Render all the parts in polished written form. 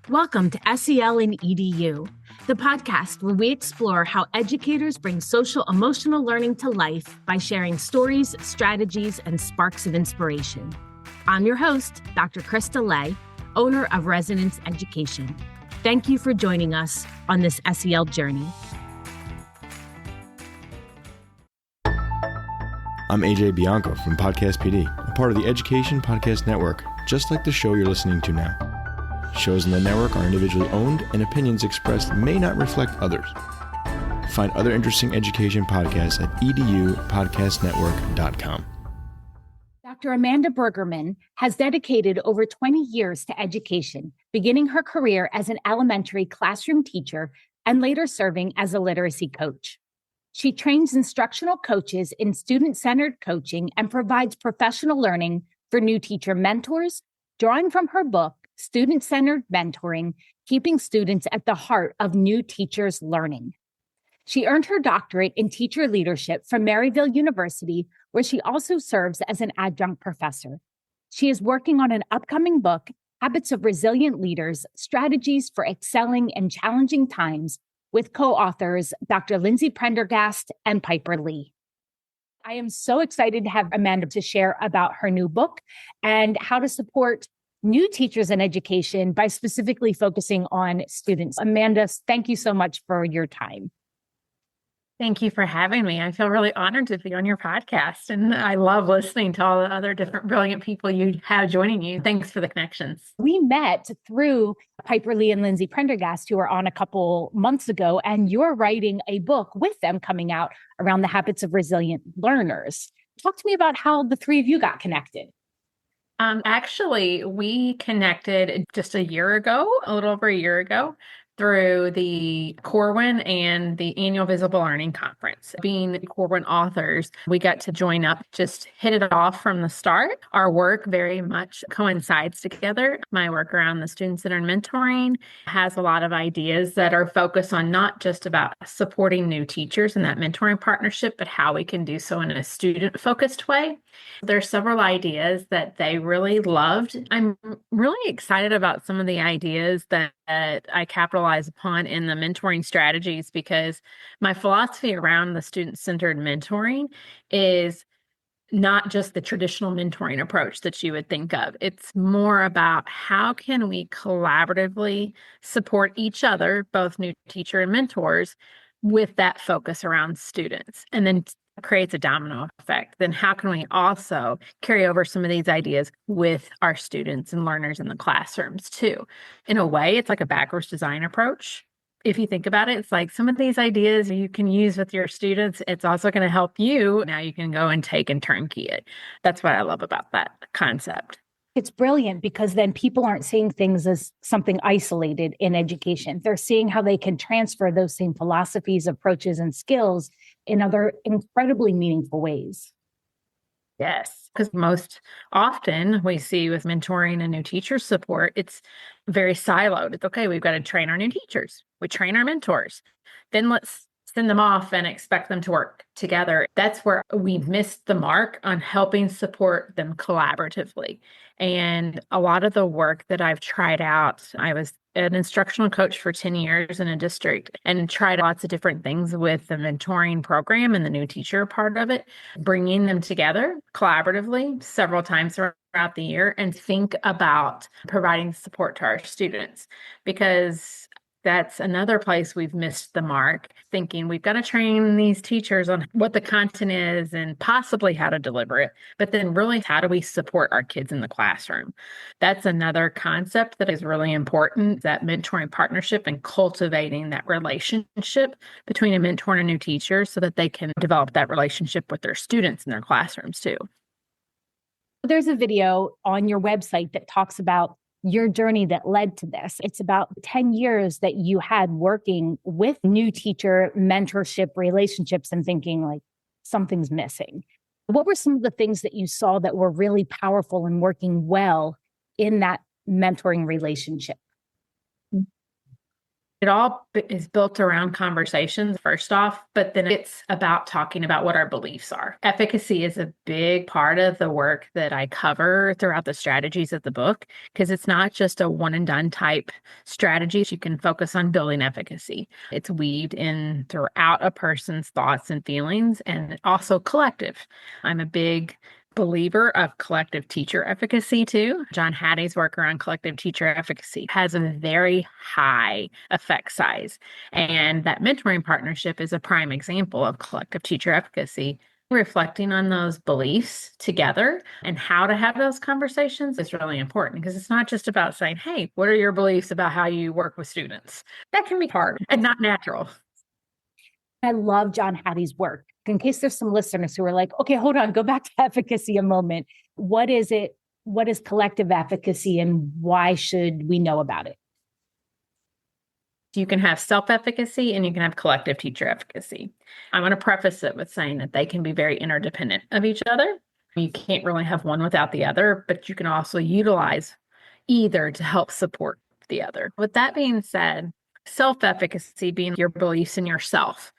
Welcome to SEL and EDU, the podcast where we explore how educators bring social emotional learning to life by sharing stories, strategies, and sparks of inspiration. I'm your host, Dr. Krista Lay, owner of Resonance Education. Thank you for joining us on this SEL journey. I'm AJ Bianco from Podcast PD, a part of the Education Podcast Network, just like the show you're listening to now. Shows in the network are individually owned, and opinions expressed may not reflect others. Find other interesting education podcasts at edupodcastnetwork.com. Dr. Amanda Brueggeman has dedicated over 20 years to education, beginning her career as an elementary classroom teacher and later serving as a literacy coach. She trains instructional coaches in student-centered coaching and provides professional learning for new teacher mentors, drawing from her book, Student-Centered Mentoring, Keeping Students at the Heart of New Teachers' Learning. She earned her doctorate in teacher leadership from Maryville University, where she also serves as an adjunct professor. She is working on an upcoming book, Habits of Resilient Leaders, Strategies for Excelling in Challenging Times, with co-authors Dr. Lindsay Prendergast and Piper Lee. I am so excited to have Amanda to share about her new book and how to support new teachers in education by specifically focusing on students. Amanda, thank you so much for your time. Thank you for having me. I feel really honored to be on your podcast, and I love listening to all the other different brilliant people you have joining you. Thanks for the connections. We met through Piper Lee and Lindsay Prendergast, who were on a couple months ago, and you're writing a book with them coming out around the habits of resilient learners. Talk to me about how the three of you got connected. Actually, we connected just a year ago, a little over a year ago, through the Corwin and the annual Visible Learning Conference. Being Corwin authors, we got to join up, just hit it off from the start. Our work very much coincides together. My work around the student-centered mentoring has a lot of ideas that are focused on not just about supporting new teachers in that mentoring partnership, but how we can do so in a student-focused way. There's several ideas that they really loved. I'm really excited about some of the ideas that I capitalize upon in the mentoring strategies, because my philosophy around the student-centered mentoring is not just the traditional mentoring approach that you would think of. It's more about how can we collaboratively support each other, both new teacher and mentors, with that focus around students, and then creates a domino effect. Then how can we also carry over some of these ideas with our students and learners in the classrooms too? In a way, it's like a backwards design approach. If you think about it, it's like some of these ideas you can use with your students. It's also going to help you. Now you can go and take and turnkey it. That's what I love about that concept. It's brilliant because then people aren't seeing things as something isolated in education. They're seeing how they can transfer those same philosophies, approaches, and skills in other incredibly meaningful ways. Yes, because most often we see with mentoring and new teacher support, it's very siloed. It's okay, we've got to train our new teachers. We train our mentors. Then let's send them off and expect them to work together. That's where we missed the mark on helping support them collaboratively. And a lot of the work that I've tried out, I was an instructional coach for 10 years in a district and tried lots of different things with the mentoring program and the new teacher part of it, bringing them together collaboratively several times throughout the year and think about providing support to our students, because that's another place we've missed the mark, thinking we've got to train these teachers on what the content is and possibly how to deliver it. But then really, how do we support our kids in the classroom? That's another concept that is really important, that mentoring partnership and cultivating that relationship between a mentor and a new teacher so that they can develop that relationship with their students in their classrooms too. There's a video on your website that talks about your journey that led to this. It's about 10 years that you had working with new teacher mentorship relationships and thinking like something's missing. What were some of the things that you saw that were really powerful and working well in that mentoring relationship? It all is built around conversations, first off, but then it's about talking about what our beliefs are. Efficacy is a big part of the work that I cover throughout the strategies of the book, because it's not just a one and done type strategy. You can focus on building efficacy. It's weaved in throughout a person's thoughts and feelings, and also collective. I'm a big believer of collective teacher efficacy too. John Hattie's work around collective teacher efficacy has a very high effect size. And that mentoring partnership is a prime example of collective teacher efficacy. Reflecting on those beliefs together and how to have those conversations is really important, because it's not just about saying, hey, what are your beliefs about how you work with students? That can be hard and not natural. I love John Hattie's work. In case there's some listeners who are like, okay, hold on, go back to efficacy a moment. What is it? What is collective efficacy and why should we know about it? You can have self-efficacy and you can have collective teacher efficacy. I'm going to preface it with saying that they can be very interdependent of each other. You can't really have one without the other, but you can also utilize either to help support the other. With that being said, self-efficacy being your beliefs in yourself,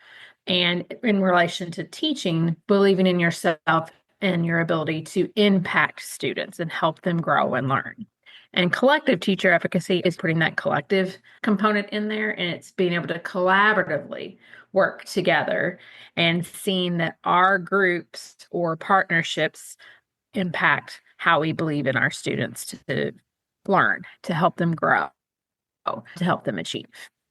and in relation to teaching, believing in yourself and your ability to impact students and help them grow and learn. And collective teacher efficacy is putting that collective component in there, and it's being able to collaboratively work together and seeing that our groups or partnerships impact how we believe in our students to learn, to help them grow, to help them achieve.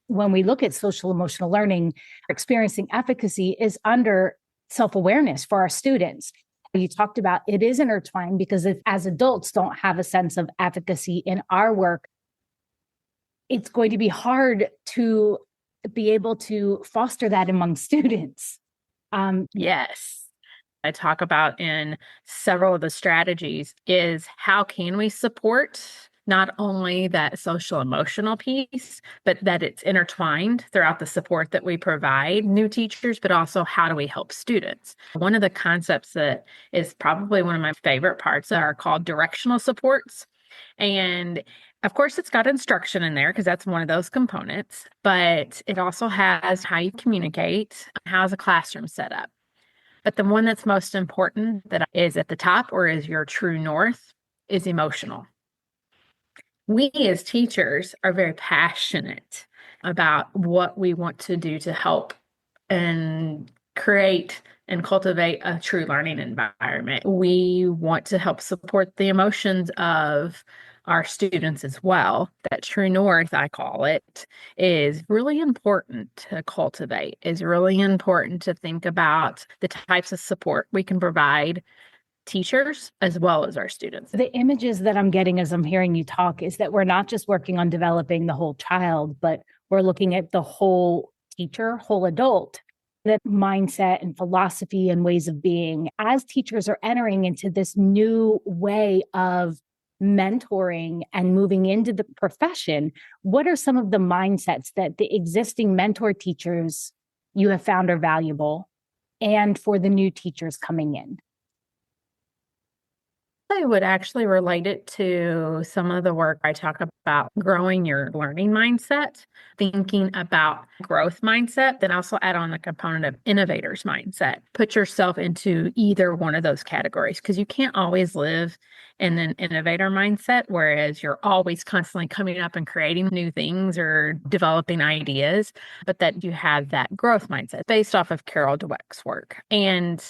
When we look at social emotional learning, experiencing efficacy is under self-awareness for our students. You talked about it is intertwined, because if as adults don't have a sense of efficacy in our work, it's going to be hard to be able to foster that among students. Yes. I talk about in several of the strategies is how can we support not only that social emotional piece, but that it's intertwined throughout the support that we provide new teachers, but also how do we help students? One of the concepts that is probably one of my favorite parts are called directional supports. And of course, it's got instruction in there because that's one of those components, but it also has how you communicate, how's a classroom set up. But the one that's most important that is at the top or is your true north is emotional. We as teachers are very passionate about what we want to do to help and create and cultivate a true learning environment. We want to help support the emotions of our students as well. That true north, I call it, is really important to cultivate, is really important to think about the types of support we can provide teachers as well as our students. The images that I'm getting as I'm hearing you talk is that we're not just working on developing the whole child, but we're looking at the whole teacher, whole adult, that mindset and philosophy and ways of being. As teachers are entering into this new way of mentoring and moving into the profession, what are some of the mindsets that the existing mentor teachers you have found are valuable, and for the new teachers coming in? I would actually relate it to some of the work I talk about growing your learning mindset, thinking about growth mindset, then also add on the component of innovators mindset. Put yourself into either one of those categories, because you can't always live in an innovator mindset, whereas you're always constantly coming up and creating new things or developing ideas, but that you have that growth mindset based off of Carol Dweck's work. And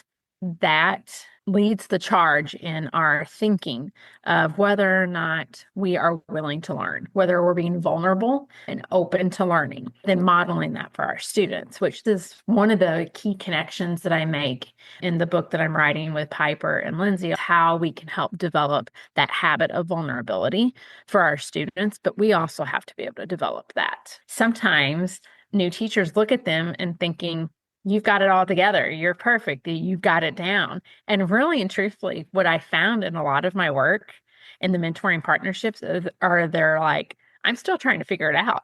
that leads the charge in our thinking of whether or not we are willing to learn, whether we're being vulnerable and open to learning, then modeling that for our students, which is one of the key connections that I make in the book that I'm writing with Piper and Lindsay, how we can help develop that habit of vulnerability for our students, but we also have to be able to develop that. Sometimes new teachers look at them and thinking, you've got it all together. You're perfect. You've got it down. And really and truthfully, what I found in a lot of my work in the mentoring partnerships are they're like, I'm still trying to figure it out.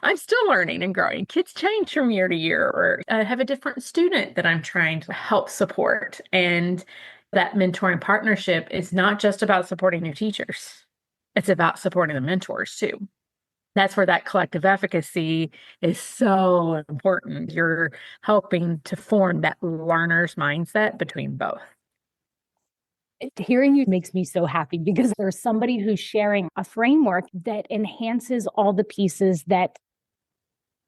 I'm still learning and growing. Kids change from year to year, or I have a different student that I'm trying to help support. And that mentoring partnership is not just about supporting new teachers. It's about supporting the mentors too. That's where that collective efficacy is so important. You're helping to form that learner's mindset between both. Hearing you makes me so happy because there's somebody who's sharing a framework that enhances all the pieces that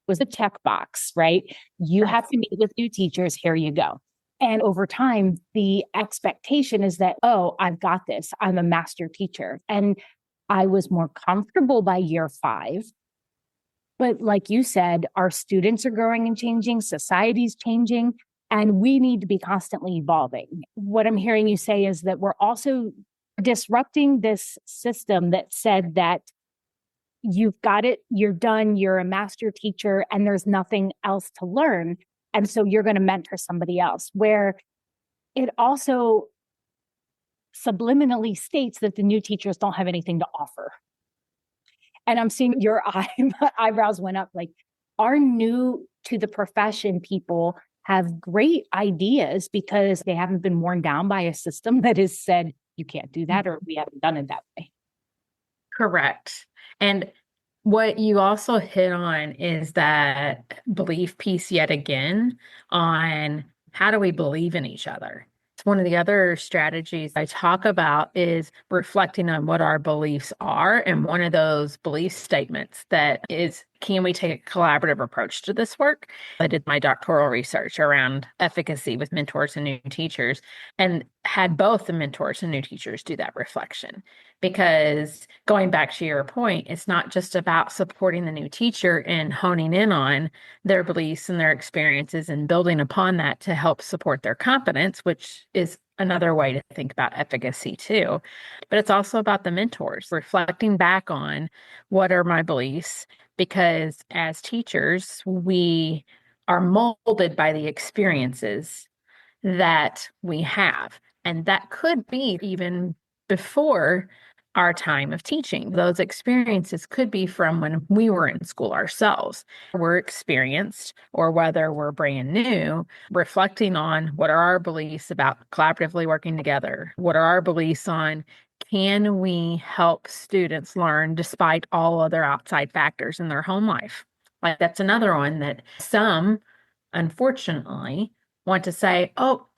was a checkbox, right? You have to meet with new teachers. Here you go. And over time, the expectation is that, oh, I've got this. I'm a master teacher. And I was more comfortable by year 5. But like you said, our students are growing and changing, society's changing, and we need to be constantly evolving. What I'm hearing you say is that we're also disrupting this system that said that you've got it, you're done, you're a master teacher, and there's nothing else to learn. And so you're going to mentor somebody else, where it also subliminally states that the new teachers don't have anything to offer. And I'm seeing your eyebrows went up, like, our new to the profession people have great ideas because they haven't been worn down by a system that has said, you can't do that, or we haven't done it that way. Correct. And what you also hit on is that belief piece yet again on how do we believe in each other? It's one of the other strategies I talk about is reflecting on what our beliefs are. And one of those belief statements that is, can we take a collaborative approach to this work? I did my doctoral research around efficacy with mentors and new teachers and had both the mentors and new teachers do that reflection. Because going back to your point, it's not just about supporting the new teacher and honing in on their beliefs and their experiences and building upon that to help support their competence, which is another way to think about efficacy too. But it's also about the mentors, reflecting back on what are my beliefs, because as teachers, we are molded by the experiences that we have. And that could be even before our time of teaching. Those experiences could be from when we were in school ourselves. We're experienced, or whether we're brand new, reflecting on what are our beliefs about collaboratively working together? What are our beliefs on can we help students learn despite all other outside factors in their home life? Like that's another one that some, unfortunately, want to say, oh,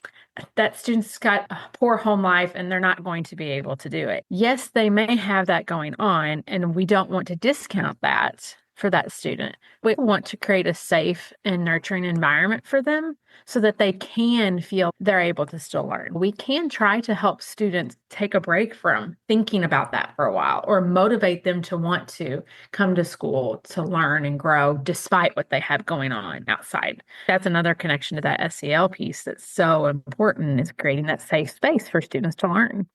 that student's got a poor home life and they're not going to be able to do it. Yes, they may have that going on, and we don't want to discount that for that student. We want to create a safe and nurturing environment for them so that they can feel they're able to still learn. We can try to help students take a break from thinking about that for a while or motivate them to want to come to school to learn and grow despite what they have going on outside. That's another connection to that SEL piece that's so important, is creating that safe space for students to learn.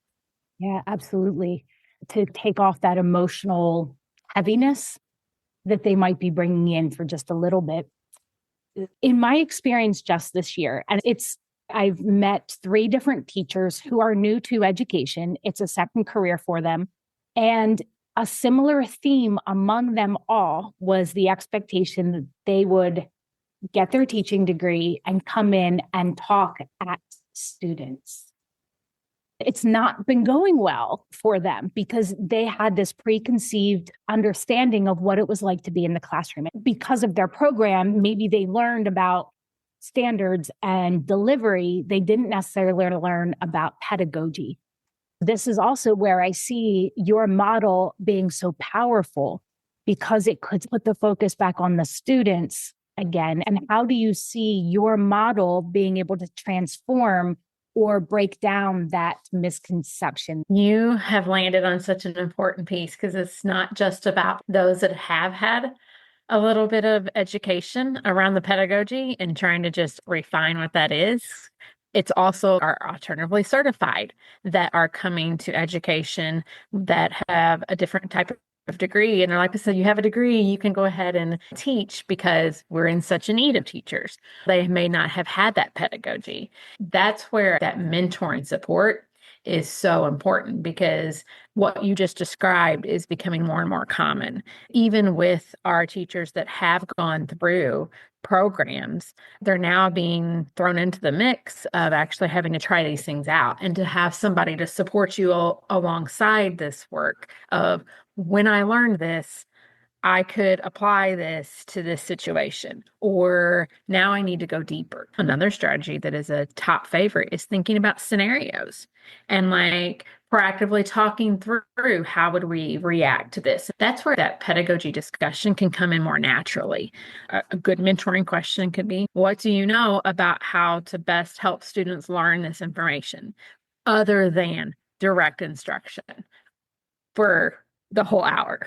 Yeah, absolutely. To take off that emotional heaviness that they might be bringing in for just a little bit. In my experience just this year, and I've met 3 different teachers who are new to education. It's a second career for them. And a similar theme among them all was the expectation that they would get their teaching degree and come in and talk at students. It's not been going well for them because they had this preconceived understanding of what it was like to be in the classroom. Because of their program, maybe they learned about standards and delivery. They didn't necessarily learn about pedagogy. This is also where I see your model being so powerful because it could put the focus back on the students again. And how do you see your model being able to transform or break down that misconception? You have landed on such an important piece because it's not just about those that have had a little bit of education around the pedagogy and trying to just refine what that is. It's also our alternatively certified that are coming to education that have a different type of degree. And they're like, so you have a degree, you can go ahead and teach because we're in such a need of teachers. They may not have had that pedagogy. That's where that mentoring support is so important, because what you just described is becoming more and more common. Even with our teachers that have gone through programs, they're now being thrown into the mix of actually having to try these things out and to have somebody to support you alongside this work of, when I learned this, I could apply this to this situation, or now I need to go deeper. Another strategy that is a top favorite is thinking about scenarios and like proactively talking through how would we react to this. That's where that pedagogy discussion can come in more naturally. A good mentoring question could be, what do you know about how to best help students learn this information other than direct instruction for the whole hour?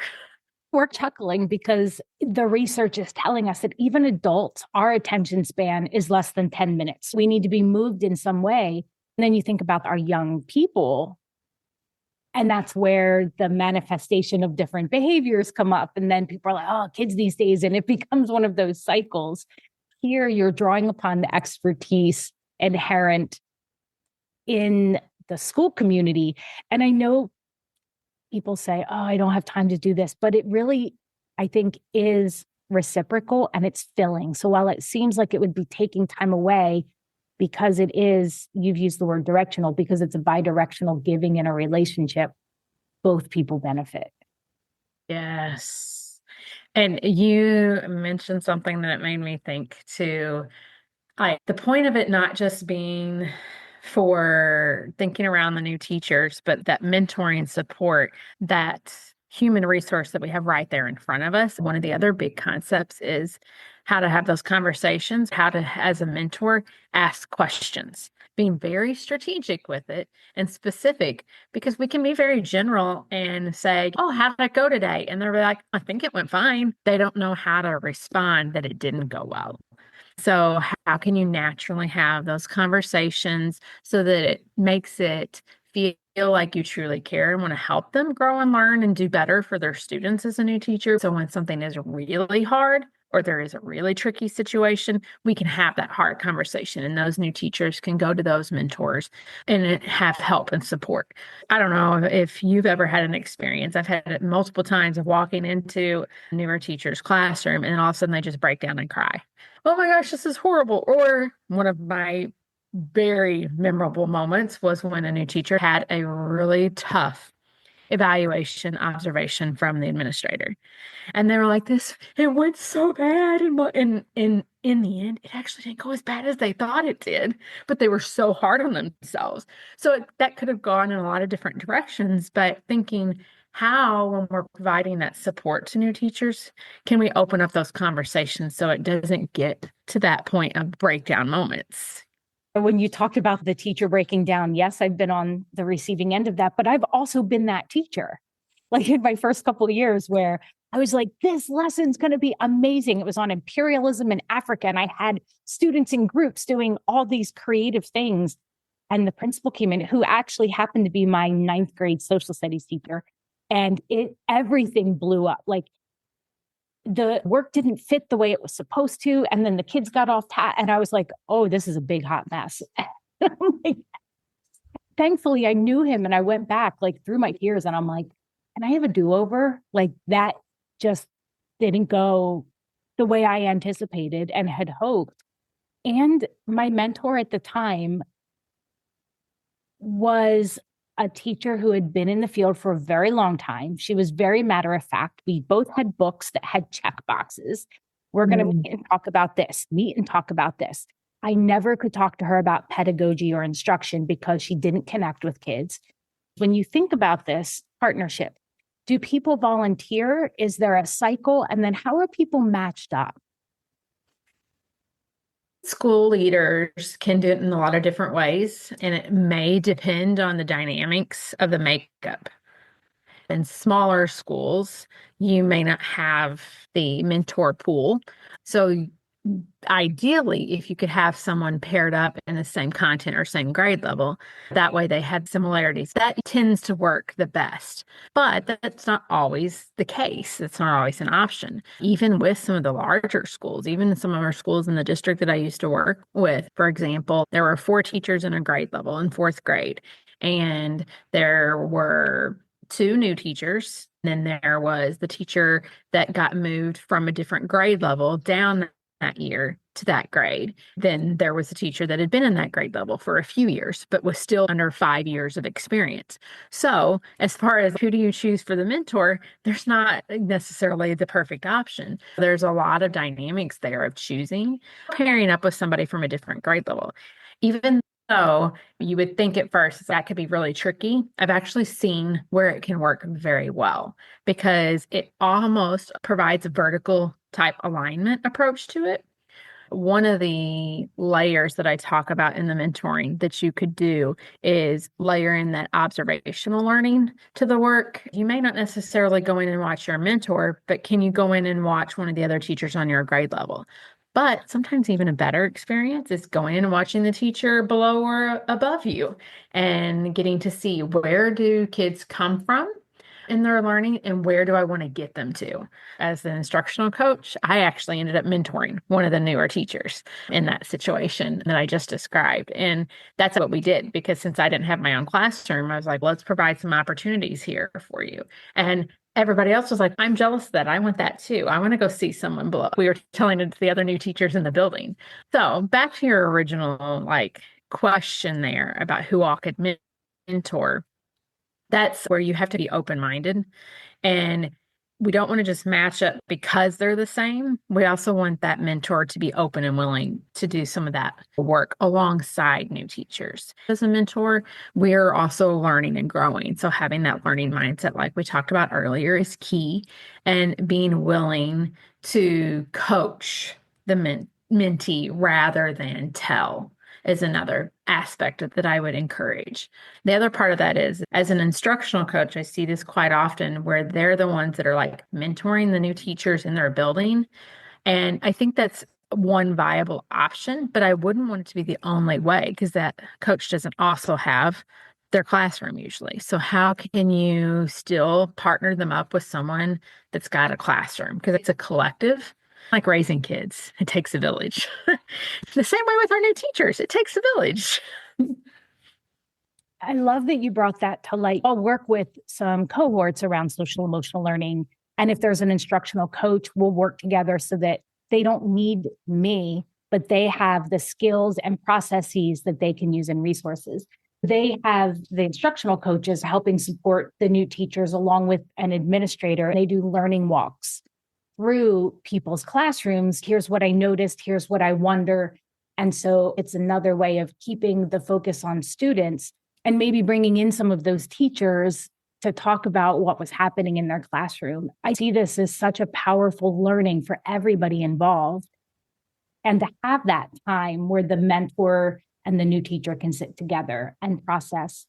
We're chuckling because the research is telling us that even adults, our attention span is less than 10 minutes. We need to be moved in some way. And then you think about our young people, and that's where the manifestation of different behaviors come up. And then people are like, oh, kids these days. And it becomes one of those cycles. Here, you're drawing upon the expertise inherent in the school community. And I know people say, oh, I don't have time to do this, but it really, I think, is reciprocal and it's filling. So while it seems like it would be taking time away, because it is, you've used the word directional, because it's a bi-directional giving in a relationship, both people benefit. Yes. And you mentioned something that made me think too. Like the point of it not just being for thinking around the new teachers, but that mentoring support, that human resource that we have right there in front of us. One of the other big concepts is how to have those conversations, how to, as a mentor, ask questions, being very strategic with it and specific, because we can be very general and say, oh, how did it go today? And they're like, I think it went fine. They don't know how to respond that it didn't go well. So how can you naturally have those conversations so that it makes it feel like you truly care and want to help them grow and learn and do better for their students as a new teacher? So when something is really hard or there is a really tricky situation, we can have that hard conversation and those new teachers can go to those mentors and have help and support. I don't know if you've ever had an experience. I've had it multiple times of walking into a newer teacher's classroom and all of a sudden they just break down and cry. Oh my gosh, this is horrible. Or one of my very memorable moments was when a new teacher had a really tough evaluation observation from the administrator. And they were like, this, it went so bad. And in the end, it actually didn't go as bad as they thought it did, but they were so hard on themselves. So that could have gone in a lot of different directions, but thinking how, when we're providing that support to new teachers, can we open up those conversations so it doesn't get to that point of breakdown moments? When you talked about the teacher breaking down, yes, I've been on the receiving end of that, but I've also been that teacher. Like in my first couple of years where I was like, this lesson's going to be amazing. It was on imperialism in Africa. And I had students in groups doing all these creative things. And the principal came in, who actually happened to be my ninth grade social studies teacher. And everything blew up. Like the work didn't fit the way it was supposed to. And then the kids got off task. And I was like, oh, this is a big hot mess. Like, thankfully, I knew him and I went back like through my tears and I'm like, can I have a do-over? Like that just didn't go the way I anticipated and had hoped. And my mentor at the time was a teacher who had been in the field for a very long time. She was very matter of fact. We both had books that had check boxes. We're going to meet and talk about this, meet and talk about this. I never could talk to her about pedagogy or instruction because she didn't connect with kids. When you think about this partnership, do people volunteer? Is there a cycle? And then how are people matched up? School leaders can do it in a lot of different ways, and it may depend on the dynamics of the makeup. In smaller schools, you may not have the mentor pool. So ideally, if you could have someone paired up in the same content or same grade level, that way they had similarities. That tends to work the best, but that's not always the case. It's not always an option. Even with some of the larger schools, even some of our schools in the district that I used to work with, for example, there were 4 teachers in a grade level in 4th grade, and there were 2 new teachers. Then there was the teacher that got moved from a different grade level down that year. to that grade. Then there was a teacher that had been in that grade level for a few years, but was still under 5 years of experience. So as far as who do you choose for the mentor, there's not necessarily the perfect option. There's a lot of dynamics there of choosing, pairing up with somebody from a different grade level. Even though you would think at first that could be really tricky, I've actually seen where it can work very well because it almost provides a vertical type alignment approach to it. One of the layers that I talk about in the mentoring that you could do is layer in that observational learning to the work. You may not necessarily go in and watch your mentor, but can you go in and watch one of the other teachers on your grade level? But sometimes even a better experience is going in and watching the teacher below or above you and getting to see where do kids come from in their learning and where do I want to get them to. As an instructional coach, I actually ended up mentoring one of the newer teachers in that situation that I just described. And that's what we did because since I didn't have my own classroom, I was like, let's provide some opportunities here for you. And everybody else was like, I'm jealous of that. I want that too. I want to go see someone below. We were telling it to the other new teachers in the building. So back to your original question there about who all could mentor. That's where you have to be open-minded. And we don't want to just match up because they're the same. We also want that mentor to be open and willing to do some of that work alongside new teachers. As a mentor, we're also learning and growing. So having that learning mindset, like we talked about earlier, is key. And being willing to coach the mentee rather than tell is another aspect that I would encourage. The other part of that is, as an instructional coach, I see this quite often where they're the ones that are mentoring the new teachers in their building. And I think that's one viable option, but I wouldn't want it to be the only way because that coach doesn't also have their classroom usually. So how can you still partner them up with someone that's got a classroom? Because it's a collective. Like raising kids, it takes a village. The same way with our new teachers, it takes a village. I love that you brought that to light. I'll work with some cohorts around social emotional learning. And if there's an instructional coach, we'll work together so that they don't need me, but they have the skills and processes that they can use and resources. They have the instructional coaches helping support the new teachers along with an administrator. They do learning walks through people's classrooms. Here's what I noticed. Here's what I wonder. And so it's another way of keeping the focus on students and maybe bringing in some of those teachers to talk about what was happening in their classroom. I see this as such a powerful learning for everybody involved. And to have that time where the mentor and the new teacher can sit together and process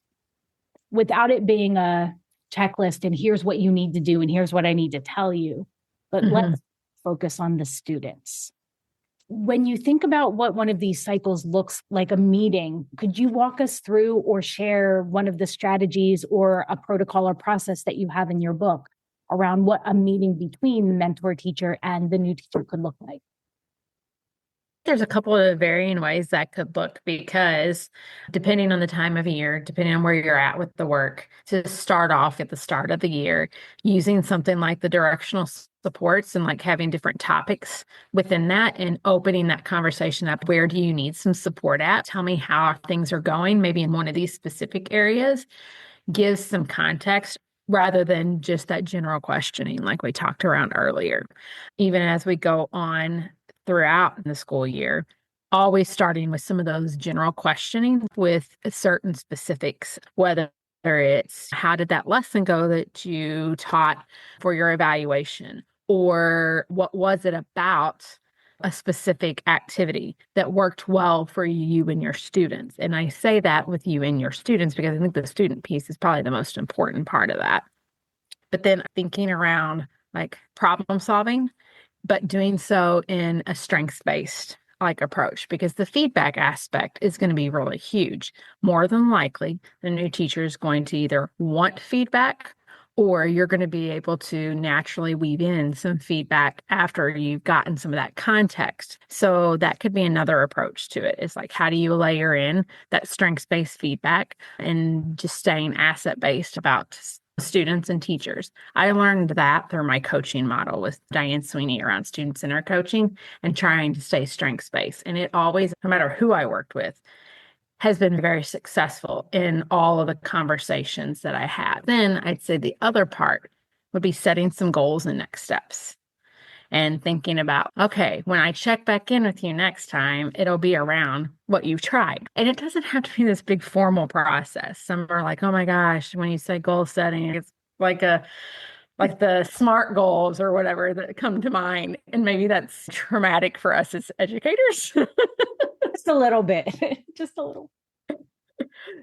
without it being a checklist and here's what you need to do and here's what I need to tell you. But let's focus on the students. When you think about what one of these cycles looks like a meeting, could you walk us through or share one of the strategies or a protocol or process that you have in your book around what a meeting between the mentor teacher and the new teacher could look like? There's a couple of varying ways that could look because depending on the time of year, depending on where you're at with the work, to start off at the start of the year, using something like the directional supports and having different topics within that and opening that conversation up. Where do you need some support at? Tell me how things are going, maybe in one of these specific areas. Gives some context rather than just that general questioning like we talked around earlier. Even as we go on throughout the school year, always starting with some of those general questioning with certain specifics, whether it's how did that lesson go that you taught for your evaluation, or what was it about a specific activity that worked well for you and your students. And I say that with you and your students because I think the student piece is probably the most important part of that. But then thinking around problem solving, but doing so in a strengths-based approach, because the feedback aspect is going to be really huge. More than likely, the new teacher is going to either want feedback or you're going to be able to naturally weave in some feedback after you've gotten some of that context. So that could be another approach to it. It's how do you layer in that strengths-based feedback and just staying asset-based about students and teachers. I learned that through my coaching model with Diane Sweeney around student-centered coaching and trying to stay strengths-based. And it always, no matter who I worked with, has been very successful in all of the conversations that I had. Then I'd say the other part would be setting some goals and next steps and thinking about, okay, when I check back in with you next time, it'll be around what you've tried. And it doesn't have to be this big formal process. Some are like, oh my gosh, when you say goal setting, it's like the SMART goals or whatever that come to mind. And maybe that's traumatic for us as educators. Just a little bit, just a little.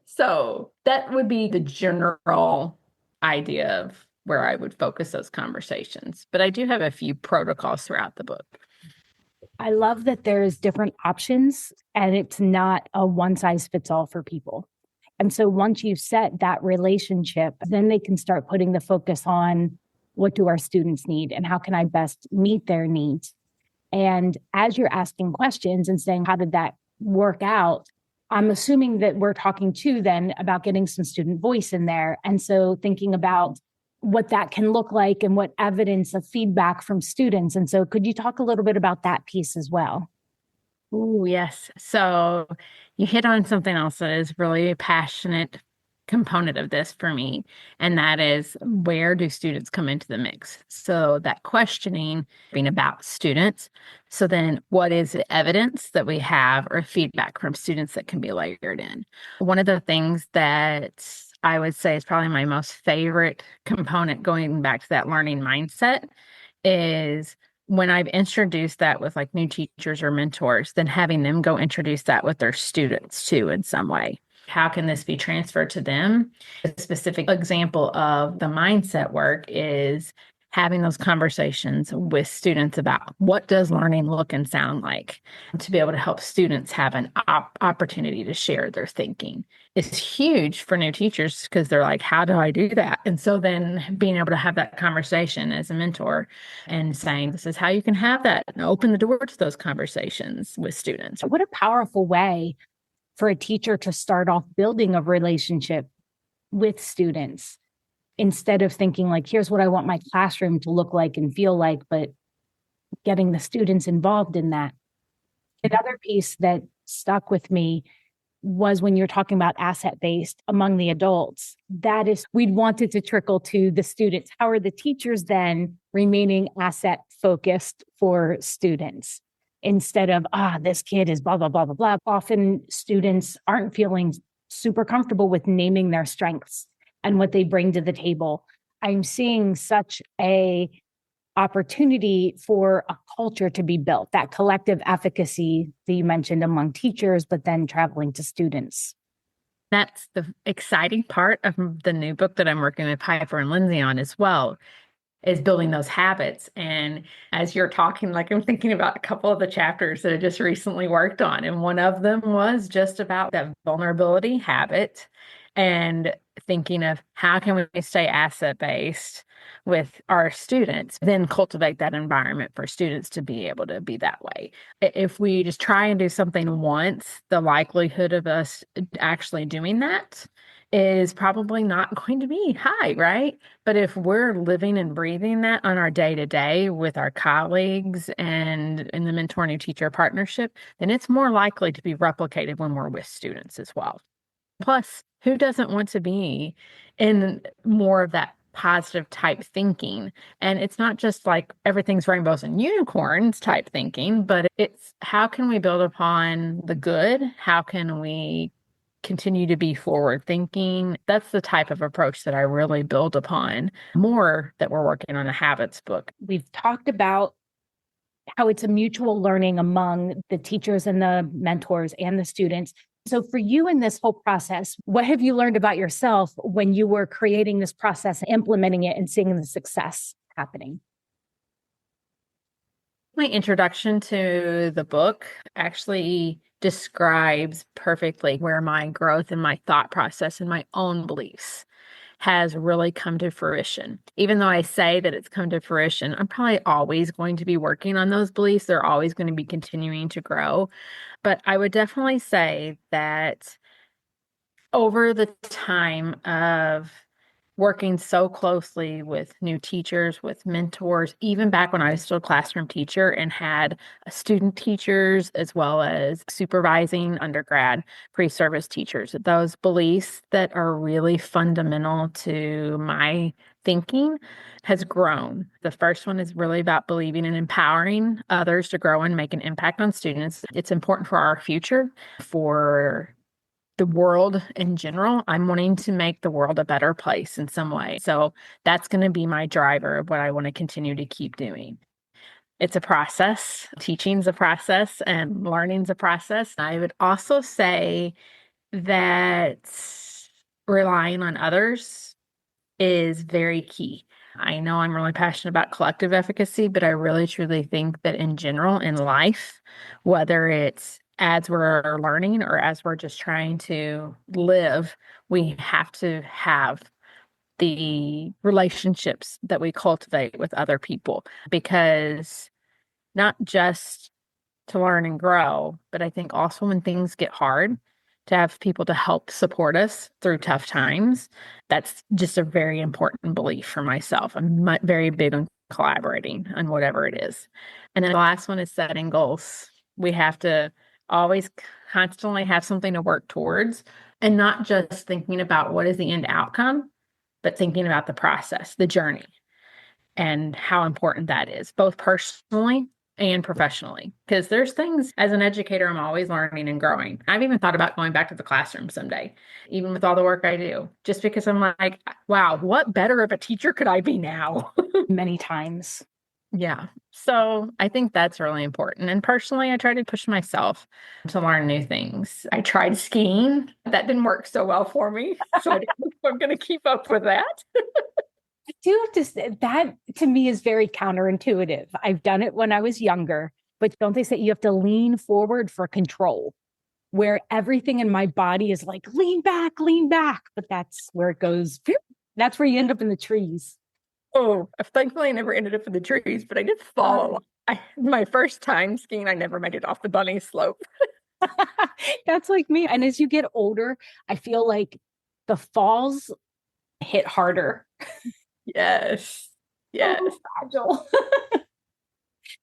So that would be the general idea of where I would focus those conversations. But I do have a few protocols throughout the book. I love that there's different options and it's not a one size fits all for people. And so once you've set that relationship, then they can start putting the focus on what do our students need and how can I best meet their needs. And as you're asking questions and saying, how did that work out? I'm assuming that we're talking too then about getting some student voice in there. And so thinking about what that can look like and what evidence of feedback from students. And so could you talk a little bit about that piece as well? Oh, yes. So you hit on something else that is really a passionate component of this for me, and that is where do students come into the mix? So that questioning being about students. So then what is the evidence that we have or feedback from students that can be layered in? One of the things that I would say is probably my most favorite component going back to that learning mindset is when I've introduced that with like new teachers or mentors, then having them go introduce that with their students too in some way. How can this be transferred to them? A specific example of the mindset work is having those conversations with students about what does learning look and sound like to be able to help students have an opportunity to share their thinking. It's huge for new teachers because they're like, how do I do that? And so then being able to have that conversation as a mentor and saying, this is how you can have that and open the door to those conversations with students. What a powerful way for a teacher to start off building a relationship with students instead of thinking like, here's what I want my classroom to look like and feel like, but getting the students involved in that. Another piece that stuck with me was when you're talking about asset-based among the adults. That is, we'd want it to trickle to the students. How are the teachers then remaining asset-focused for students? Instead of, this kid is blah, blah, blah, blah, blah. Often students aren't feeling super comfortable with naming their strengths and what they bring to the table. I'm seeing such a opportunity for a culture to be built, that collective efficacy that you mentioned among teachers, but then traveling to students. That's the exciting part of the new book that I'm working with Piper and Lindsay on as well, is building those habits. And as you're talking, like I'm thinking about a couple of the chapters that I just recently worked on. And one of them was just about that vulnerability habit and thinking of how can we stay asset-based with our students, then cultivate that environment for students to be able to be that way. If we just try and do something once, the likelihood of us actually doing that is probably not going to be high, right? But if we're living and breathing that on our day-to-day with our colleagues and in the mentor-new teacher partnership, then it's more likely to be replicated when we're with students as well. Plus, who doesn't want to be in more of that positive type thinking? And it's not just like everything's rainbows and unicorns type thinking, but it's how can we build upon the good? How can we continue to be forward thinking? That's the type of approach that I really build upon more that we're working on a habits book. We've talked about how it's a mutual learning among the teachers and the mentors and the students. So for you in this whole process, what have you learned about yourself when you were creating this process, implementing it and seeing the success happening? My introduction to the book actually describes perfectly where my growth and my thought process and my own beliefs has really come to fruition. Even though I say that it's come to fruition, I'm probably always going to be working on those beliefs. They're always going to be continuing to grow. But I would definitely say that over the time of working so closely with new teachers, with mentors, even back when I was still a classroom teacher and had student teachers as well as supervising undergrad pre-service teachers. Those beliefs that are really fundamental to my thinking has grown. The first one is really about believing and empowering others to grow and make an impact on students. It's important for our future, for the world in general. I'm wanting to make the world a better place in some way. So that's going to be my driver of what I want to continue to keep doing. It's a process. Teaching's a process and learning's a process. I would also say that relying on others is very key. I know I'm really passionate about collective efficacy, but I really truly think that in general in life, whether it's as we're learning or as we're just trying to live, we have to have the relationships that we cultivate with other people, because not just to learn and grow, but I think also when things get hard, to have people to help support us through tough times. That's just a very important belief for myself. I'm very big on collaborating on whatever it is. And then the last one is setting goals. We have to always constantly have something to work towards, and not just thinking about what is the end outcome, but thinking about the process, the journey, and how important that is, both personally and professionally. Because there's things as an educator, I'm always learning and growing. I've even thought about going back to the classroom someday, even with all the work I do, just because I'm like, wow, what better of a teacher could I be now? Many times. Yeah. So I think that's really important. And personally, I try to push myself to learn new things. I tried skiing. That didn't work so well for me. So I don't know if I'm going to keep up with that. I do have to say that to me is very counterintuitive. I've done it when I was younger, but don't they say you have to lean forward for control, where everything in my body is like, lean back, but that's where it goes. That's where you end up in the trees. Oh, thankfully I never ended up in the trees, but I did fall. My first time skiing, I never made it off the bunny slope. That's like me. And as you get older, I feel like the falls hit harder. Yes. Yes. Fragile.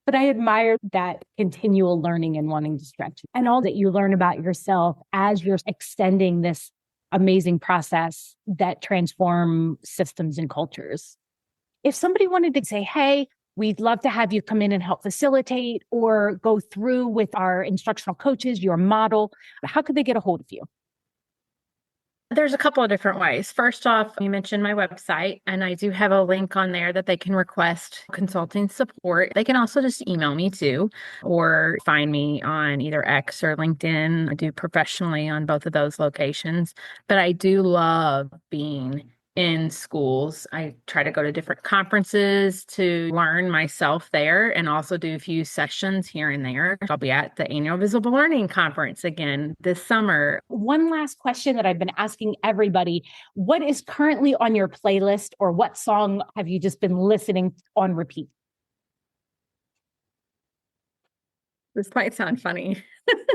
But I admire that continual learning and wanting to stretch, and all that you learn about yourself as you're extending this amazing process that transform systems and cultures. If somebody wanted to say, hey, we'd love to have you come in and help facilitate or go through with our instructional coaches, your model, how could they get a hold of you? There's a couple of different ways. First off, you mentioned my website, and I do have a link on there that they can request consulting support. They can also just email me too, or find me on either X or LinkedIn. I do professionally on both of those locations, but I do love being in schools. I try to go to different conferences to learn myself there, and also do a few sessions here and there. I'll be at the annual Visible Learning Conference again this summer. One last question that I've been asking everybody: what is currently on your playlist, or what song have you just been listening on repeat? This might sound funny.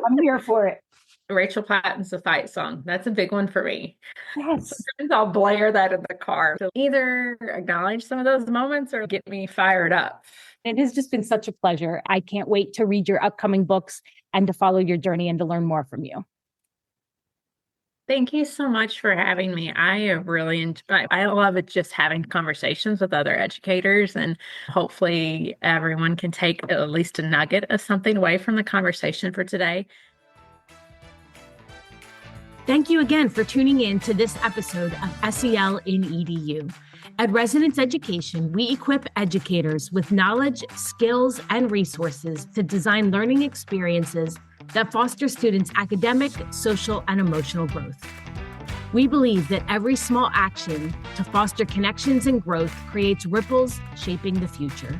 I'm here for it. Rachel Platten's The Fight Song. That's a big one for me. Yes. Sometimes I'll blare that in the car to either acknowledge some of those moments or get me fired up. It has just been such a pleasure. I can't wait to read your upcoming books and to follow your journey and to learn more from you. Thank you so much for having me. I have really enjoyed. I love it, just having conversations with other educators, and hopefully everyone can take at least a nugget of something away from the conversation for today. Thank you again for tuning in to this episode of SEL in EDU. At Resonance Education, we equip educators with knowledge, skills, and resources to design learning experiences that foster students' academic, social, and emotional growth. We believe that every small action to foster connections and growth creates ripples shaping the future.